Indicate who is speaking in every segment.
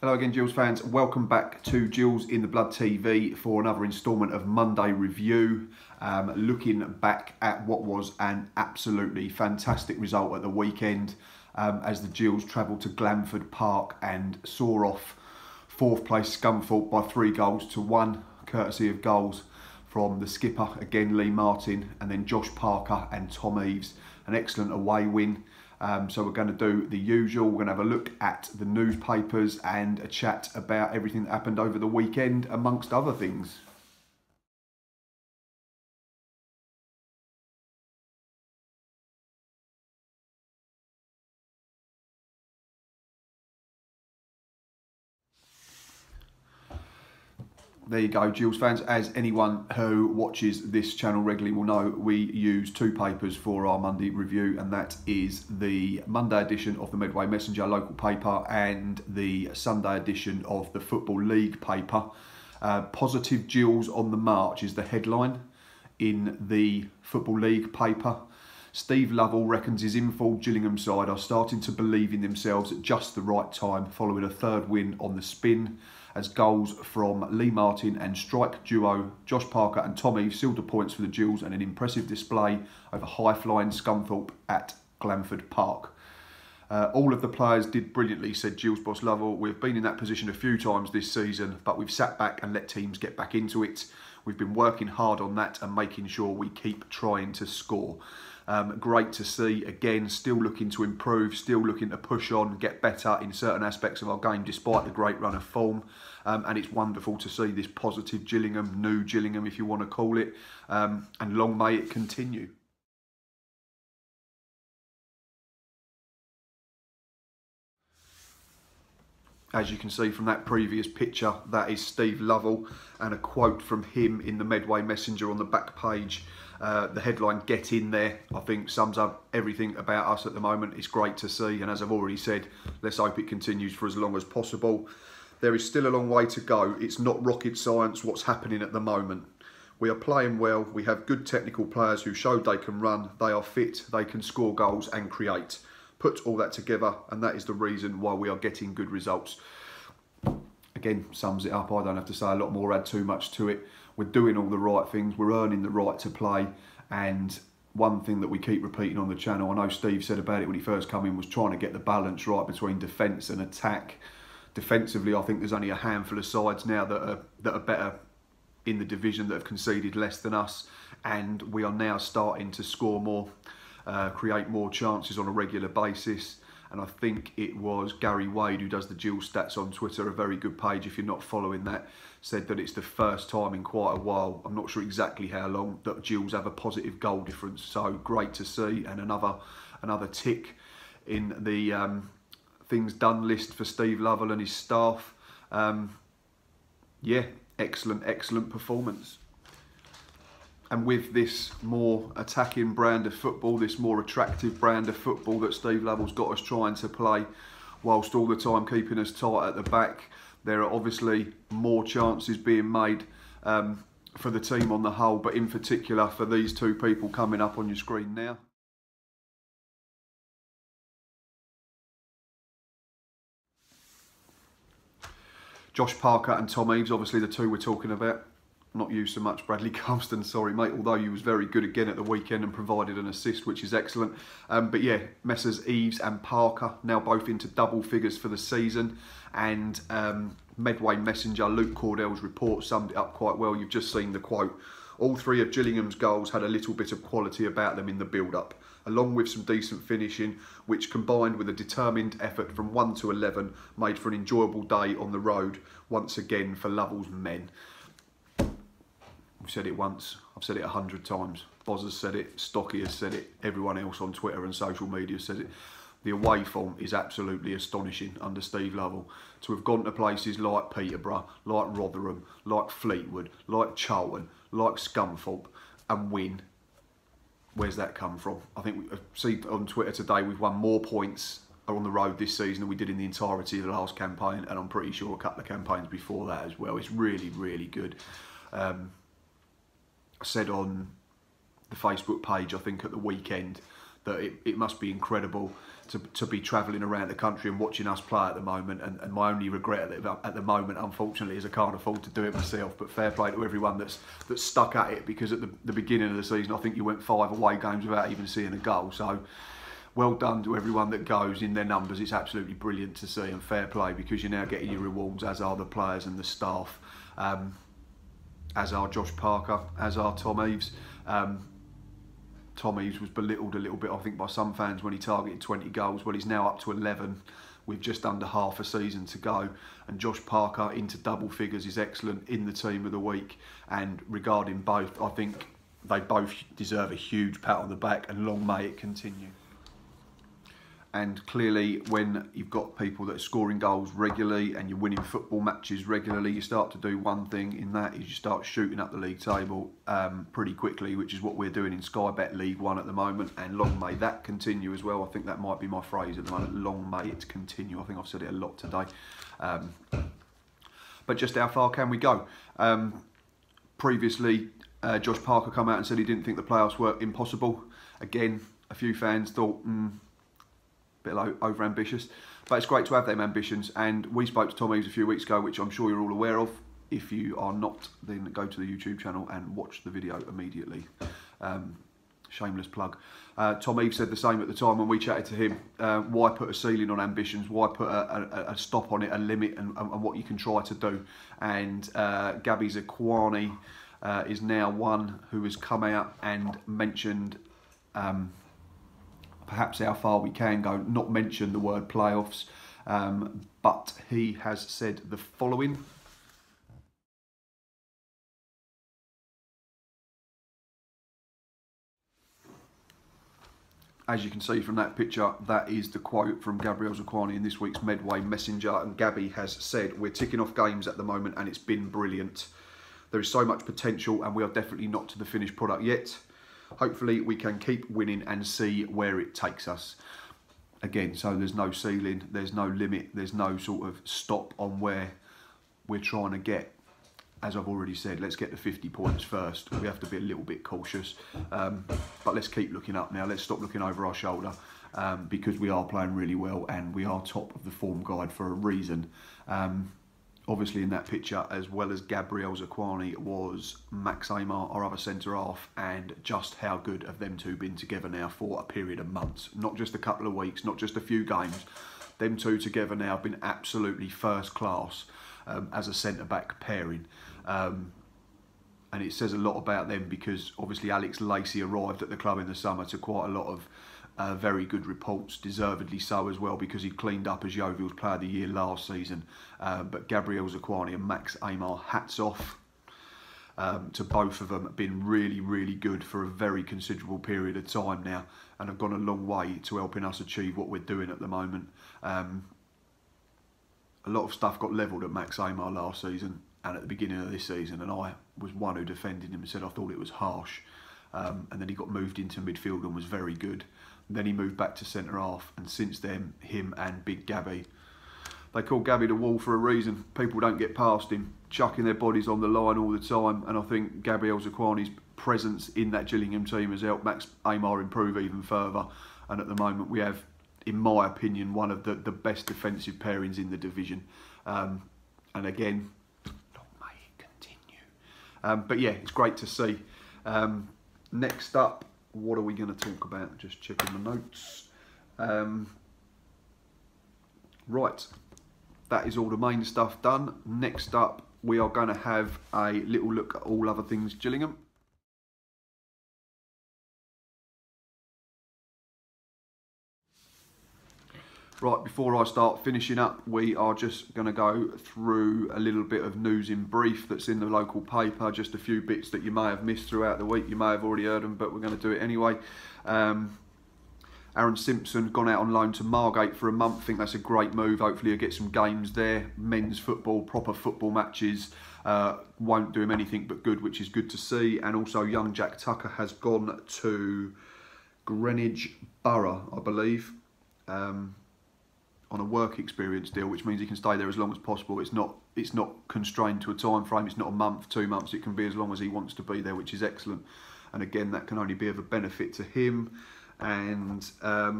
Speaker 1: Hello again, Gills fans. Welcome back to Gills in the Blood TV for another instalment of Monday Review. Looking back at what was an absolutely fantastic result at the weekend as the Gills travelled to Glanford Park and saw off fourth place Scunthorpe by 3-1, courtesy of goals from the skipper, again Lee Martin, and then Josh Parker and Tom Eves. An excellent away win. So we're going to do the usual. We're going to have a look at the newspapers and a chat about everything that happened over the weekend, amongst other things. There you go, Gills fans. As anyone who watches this channel regularly will know, we use two papers for our Monday review, and that is the Monday edition of the Medway Messenger local paper and the Sunday edition of the Football League paper. Positive Gills on the march is the headline in the Football League paper. Steve Lovell reckons his in-full Gillingham side are starting to believe in themselves at just the right time following a third win on the spin, as goals from Lee Martin and strike duo Josh Parker and Tom Eves sealed the points for the Gills and an impressive display over high-flying Scunthorpe at Glanford Park. All of the players did brilliantly, said Gills boss Lovell. We've been in that position a few times this season, but we've sat back and let teams get back into it. We've been working hard on that and making sure we keep trying to score. Great to see. Again, still looking to improve, still looking to push on, get better in certain aspects of our game despite the great run of form. And it's wonderful to see this positive Gillingham, new Gillingham if you want to call it, and long may it continue. As you can see from that previous picture, that is Steve Lovell, and a quote from him in the Medway Messenger on the back page. The headline, "Get in there," I think sums up everything about us at the moment. It's great to see, and as I've already said, let's hope it continues for as long as possible. There is still a long way to go. It's not rocket science what's happening at the moment. We are playing well. We have good technical players who showed they can run, they are fit, they can score goals and create. Put all that together, and that is the reason why we are getting good results. Again, sums it up. I don't have to say a lot more, add too much to it. We're doing all the right things, we're earning the right to play, and one thing that we keep repeating on the channel, I know Steve said about it when he first came in, was trying to get the balance right between defence and attack. Defensively, I think there's only a handful of sides now that are better in the division, that have conceded less than us, and we are now starting to score more, create more chances on a regular basis. And I think it was Gary Wade, who does the Gills stats on Twitter, a very good page if you're not following that, said that it's the first time in quite a while, I'm not sure exactly how long, that Gills have a positive goal difference. So great to see, and another tick in the things done list for Steve Lovell and his staff. Yeah, excellent performance. And with this more attacking brand of football, this more attractive brand of football that Steve Lovell's got us trying to play, whilst all the time keeping us tight at the back, there are obviously more chances being made for the team on the whole, but in particular for these two people coming up on your screen now. Josh Parker and Tom Eves, obviously the two we're talking about. Not you so much, Bradley Carston, sorry mate, although you was very good again at the weekend and provided an assist, which is excellent. But yeah, Messrs Eves and Parker now both into double figures for the season, and Medway Messenger Luke Cordell's report summed it up quite well. You've just seen the quote. All three of Gillingham's goals had a little bit of quality about them in the build-up, along with some decent finishing, which combined with a determined effort from 1 to 11 made for an enjoyable day on the road once again for Lovell's men. I've said it once, I've said it 100 times. Boz has said it, Stocky has said it, everyone else on Twitter and social media says it. The away form is absolutely astonishing under Steve Lovell. To have gone to places like Peterborough, like Rotherham, like Fleetwood, like Charlton, like Scunthorpe and win. Where's that come from? I think we see on Twitter today we've won more points on the road this season than we did in the entirety of the last campaign, and I'm pretty sure a couple of campaigns before that as well. It's really good. I said on the Facebook page, I think at the weekend, that it must be incredible to be travelling around the country and watching us play at the moment. And my only regret at the moment, unfortunately, is I can't afford to do it myself. But fair play to everyone that's stuck at it, because at the beginning of the season, I think you went 5 away games without even seeing a goal. So well done to everyone that goes in their numbers. It's absolutely brilliant to see, and fair play, because you're now getting your rewards, as are the players and the staff, as are Josh Parker, as are Tom Eaves. Tom Eaves was belittled a little bit, I think, by some fans when he targeted 20 goals. Well, he's now up to 11 with just under half a season to go. And Josh Parker into double figures is excellent, in the team of the week. And regarding both, I think they both deserve a huge pat on the back, and long may it continue. And clearly, when you've got people that are scoring goals regularly and you're winning football matches regularly, you start to do one thing in that, is you start shooting up the league table pretty quickly, which is what we're doing in Sky Bet League 1 at the moment. And long may that continue as well. I think that might be my phrase at the moment, long may it continue. I think I've said it a lot today. But just how far can we go? Previously, Josh Parker come out and said he didn't think the playoffs were impossible. Again, a few fans thought, bit over ambitious, but it's great to have them ambitions. And we spoke to Tom Eaves a few weeks ago, which I'm sure you're all aware of. If you are not, then go to the YouTube channel and watch the video immediately. Shameless plug. Tom Eaves said the same at the time when we chatted to him. Why put a ceiling on ambitions? Why put a stop on it, a limit, and what you can try to do? And Gabby Zakwani is now one who has come out and mentioned perhaps how far we can go, not mention the word playoffs, but he has said the following. As you can see from that picture, that is the quote from Gabriel Zakwani in this week's Medway Messenger. And Gabby has said, we're ticking off games at the moment and it's been brilliant. There is so much potential and we are definitely not to the finished product yet. Hopefully we can keep winning and see where it takes us. Again, so there's no ceiling, there's no limit, there's no sort of stop on where we're trying to get. As I've already said, let's get the 50 points first. We have to be a little bit cautious, but let's keep looking up now. Let's stop looking over our shoulder, because we are playing really well and we are top of the form guide for a reason. Obviously in that picture, as well as Gabriel Zakwani, was Max Amar, our other centre-half, and just how good have them two been together now for a period of months. Not just a couple of weeks, not just a few games. Them two together now have been absolutely first class as a centre-back pairing. And it says a lot about them, because obviously Alex Lacey arrived at the club in the summer to quite a lot of very good reports, deservedly so as well, because he cleaned up as Yeovil's Player of the Year last season. But Gabriel Zakwani and Max Amar, hats off to both of them. Been really, really good for a very considerable period of time now, and have gone a long way to helping us achieve what we're doing at the moment. A lot of stuff got levelled at Max Amar last season and at the beginning of this season, and I was one who defended him and said I thought it was harsh. And then he got moved into midfield and was very good. Then he moved back to centre-half, and since then, him and Big Gabby. They call Gabby the wall for a reason. People don't get past him, chucking their bodies on the line all the time, and I think Gabriel Zakwani's presence in that Gillingham team has helped Max Amar improve even further. And at the moment we have, in my opinion, one of the best defensive pairings in the division. And again, long may it continue. But yeah, it's great to see. Next up, what are we going to talk about? Just checking the notes. Right, that is all the main stuff done. Next up, we are going to have a little look at all other things Gillingham. Right, before I start finishing up, we are just going to go through a little bit of news in brief that's in the local paper, just a few bits that you may have missed throughout the week. You may have already heard them, but we're going to do it anyway. Aaron Simpson gone out on loan to Margate for a month. I think that's a great move. Hopefully he'll get some games there. Men's football, proper football matches. Won't do him anything but good, which is good to see. And also young Jack Tucker has gone to Greenwich Borough, I believe. On a work experience deal, which means he can stay there as long as possible. It's not constrained to a time frame. It's not a month, 2 months. It can be as long as he wants to be there, which is excellent. And again, that can only be of a benefit to him. And a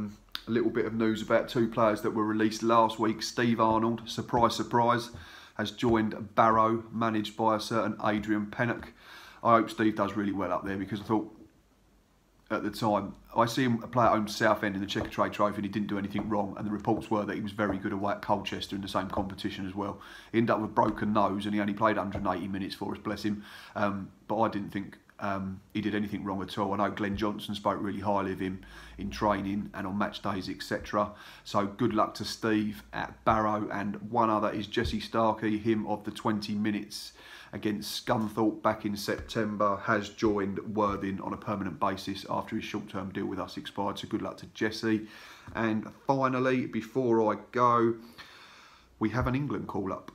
Speaker 1: little bit of news about 2 players that were released last week. Steve Arnold, surprise, surprise, has joined Barrow, managed by a certain Adrian Pennock. I hope Steve does really well up there, because I thought at the time, I see him play at home to Southend in the Checkatrade Trophy and he didn't do anything wrong, and the reports were that he was very good away at Colchester in the same competition as well. He ended up with a broken nose and he only played 180 minutes for us, bless him. But I didn't think he did anything wrong at all. I know Glenn Johnson spoke really highly of him in training and on match days, etc. So good luck to Steve at Barrow. And one other is Jesse Starkey, him of the 20 minutes against Scunthorpe back in September, has joined Worthing on a permanent basis after his short-term deal with us expired. So good luck to Jesse. And finally, before I go, we have an England call-up.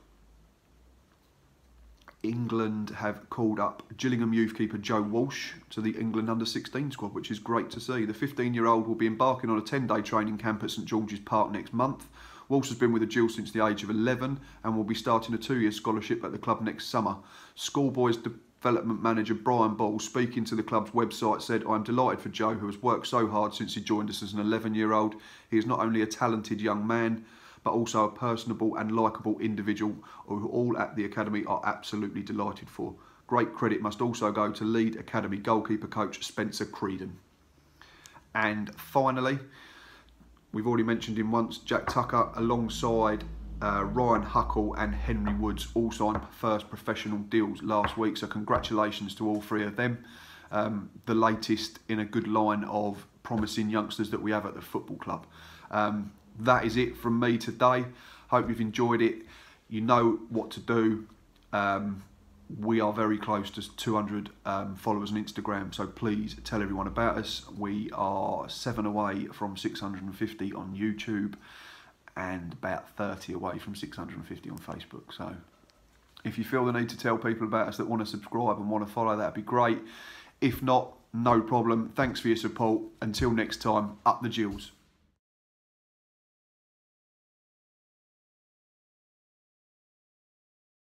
Speaker 1: England have called up Gillingham youth keeper Joe Walsh to the England under-16 squad, which is great to see. The 15-year-old will be embarking on a 10-day training camp at St George's Park next month. Walsh has been with the Gills since the age of 11 and will be starting a 2-year scholarship at the club next summer. Schoolboys development manager Brian Ball, speaking to the club's website, said, "I'm delighted for Joe, who has worked so hard since he joined us as an 11-year-old. He is not only a talented young man, but also a personable and likeable individual who all at the academy are absolutely delighted for. Great credit must also go to lead academy goalkeeper coach Spencer Creedon." And finally, we've already mentioned him once, Jack Tucker alongside Ryan Huckle and Henry Woods all signed first professional deals last week, so congratulations to all 3 of them. The latest in a good line of promising youngsters that we have at the football club. That is it from me today. Hope you've enjoyed it. You know what to do. We are very close to 200 followers on Instagram, so please tell everyone about us. We are 7 away from 650 on YouTube and about 30 away from 650 on Facebook. So if you feel the need to tell people about us that want to subscribe and want to follow, that'd be great. If not, no problem. Thanks for your support. Until next time, up the Gills.